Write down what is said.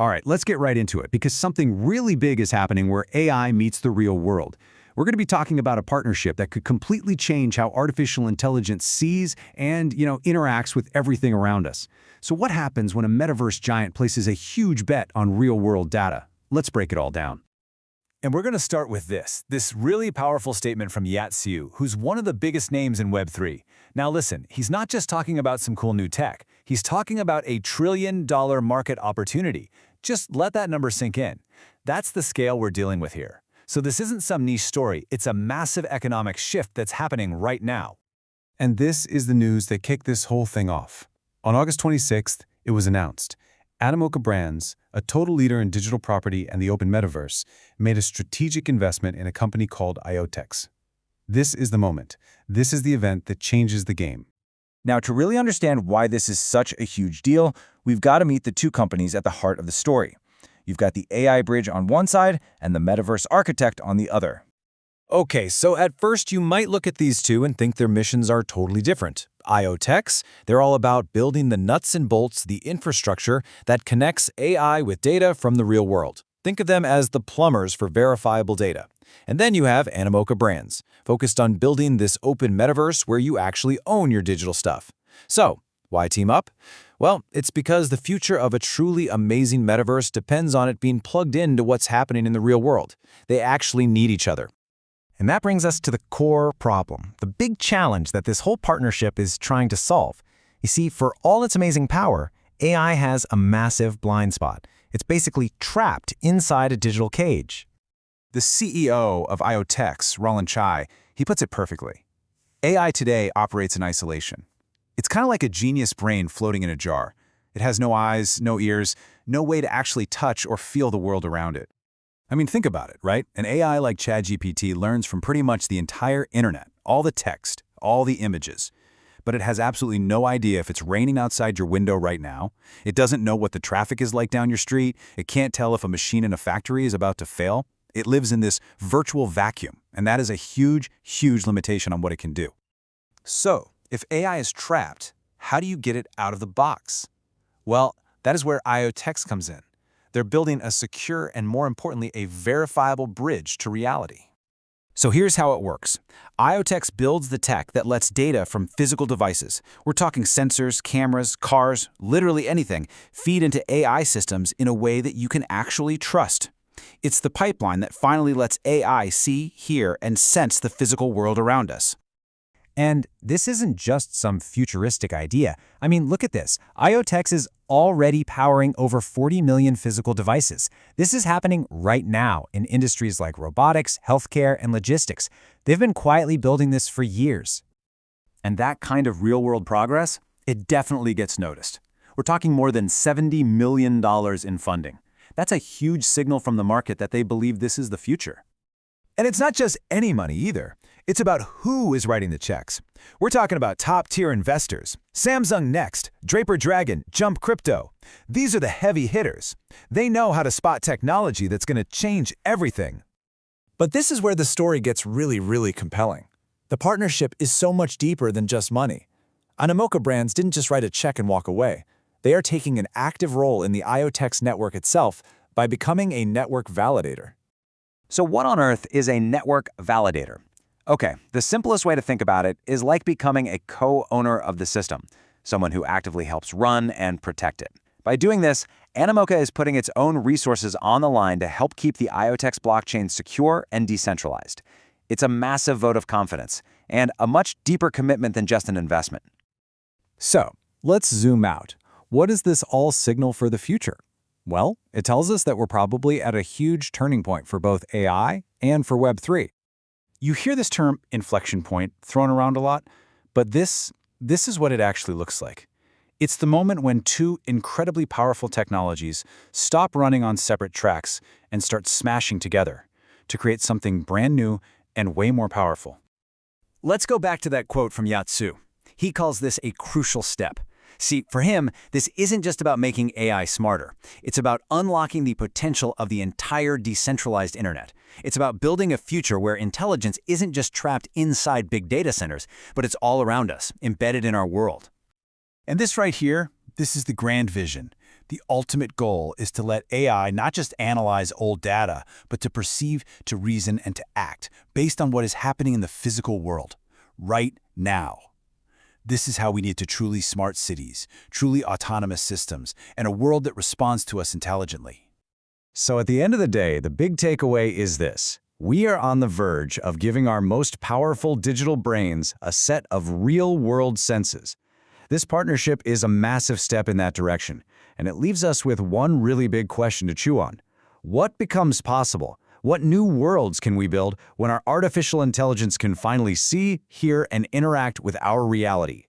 All right, let's get right into it because something really big is happening where AI meets the real world. We're going to be talking about a partnership that could completely change how artificial intelligence sees and, interacts with everything around us. So what happens when a metaverse giant places a huge bet on real-world data? Let's break it all down. And we're going to start with this really powerful statement from Yat Siu, who's one of the biggest names in Web3. Now listen, he's not just talking about some cool new tech. He's talking about a $1 trillion market opportunity. Just let that number sink in. That's the scale we're dealing with here. So this isn't some niche story, it's a massive economic shift that's happening right now. And this is the news that kicked this whole thing off. On August 26th, it was announced. Animoca Brands, a total leader in digital property and the open metaverse, made a strategic investment in a company called IoTeX. This is the moment. This is the event that changes the game. Now, to really understand why this is such a huge deal, we've got to meet the two companies at the heart of the story. You've got the AI bridge on one side and the metaverse architect on the other. Okay, so at first you might look at these two and think their missions are totally different. IoTeX, they're all about building the nuts and bolts, the infrastructure that connects AI with data from the real world. Think of them as the plumbers for verifiable data. And then you have Animoca Brands, focused on building this open metaverse where you actually own your digital stuff. So, why team up? Well, it's because the future of a truly amazing metaverse depends on it being plugged into what's happening in the real world. They actually need each other. And that brings us to the core problem, the big challenge that this whole partnership is trying to solve. You see, for all its amazing power, AI has a massive blind spot. It's basically trapped inside a digital cage. The CEO of IoTeX, Roland Chai, he puts it perfectly. AI today operates in isolation. It's kind of like a genius brain floating in a jar. It has no eyes, no ears, no way to actually touch or feel the world around it. I mean, think about it, right? An AI like ChatGPT learns from pretty much the entire internet, all the text, all the images. But it has absolutely no idea if it's raining outside your window right now. It doesn't know what the traffic is like down your street. It can't tell if a machine in a factory is about to fail. It lives in this virtual vacuum, and that is a huge, huge limitation on what it can do. So, if AI is trapped, how do you get it out of the box? Well, that is where IoTeX comes in. They're building a secure and, more importantly, a verifiable bridge to reality. So here's how it works. IoTeX builds the tech that lets data from physical devices, we're talking sensors, cameras, cars, literally anything, feed into AI systems in a way that you can actually trust. It's the pipeline that finally lets AI see, hear, and sense the physical world around us. And this isn't just some futuristic idea. I mean, look at this. IoTeX is already powering over 40 million physical devices. This is happening right now in industries like robotics, healthcare, and logistics. They've been quietly building this for years. And that kind of real-world progress, it definitely gets noticed. We're talking more than $70 million in funding. That's a huge signal from the market that they believe this is the future. And it's not just any money either. It's about who is writing the checks. We're talking about top-tier investors. Samsung Next, Draper Dragon, Jump Crypto. These are the heavy hitters. They know how to spot technology that's going to change everything. But this is where the story gets really compelling. The partnership is so much deeper than just money. Animoca Brands didn't just write a check and walk away. They are taking an active role in the IoTeX network itself by becoming a network validator. So what on earth is a network validator? Okay, the simplest way to think about it is like becoming a co-owner of the system, someone who actively helps run and protect it. By doing this, Animoca is putting its own resources on the line to help keep the IoTeX blockchain secure and decentralized. It's a massive vote of confidence and a much deeper commitment than just an investment. So, let's zoom out. What does this all signal for the future? Well, it tells us that we're probably at a huge turning point for both AI and for Web3. You hear this term inflection point thrown around a lot, but this is what it actually looks like. It's the moment when two incredibly powerful technologies stop running on separate tracks and start smashing together to create something brand new and way more powerful. Let's go back to that quote from Yat Siu. He calls this a crucial step. See, for him, this isn't just about making AI smarter. It's about unlocking the potential of the entire decentralized internet. It's about building a future where intelligence isn't just trapped inside big data centers, but it's all around us, embedded in our world. And this right here, this is the grand vision. The ultimate goal is to let AI not just analyze old data, but to perceive, to reason, and to act based on what is happening in the physical world, right now. This is how we need to truly smart cities, truly autonomous systems, and a world that responds to us intelligently. So at the end of the day, the big takeaway is this. We are on the verge of giving our most powerful digital brains a set of real-world senses. This partnership is a massive step in that direction, and it leaves us with one really big question to chew on. What becomes possible? What new worlds can we build when our artificial intelligence can finally see, hear, and interact with our reality?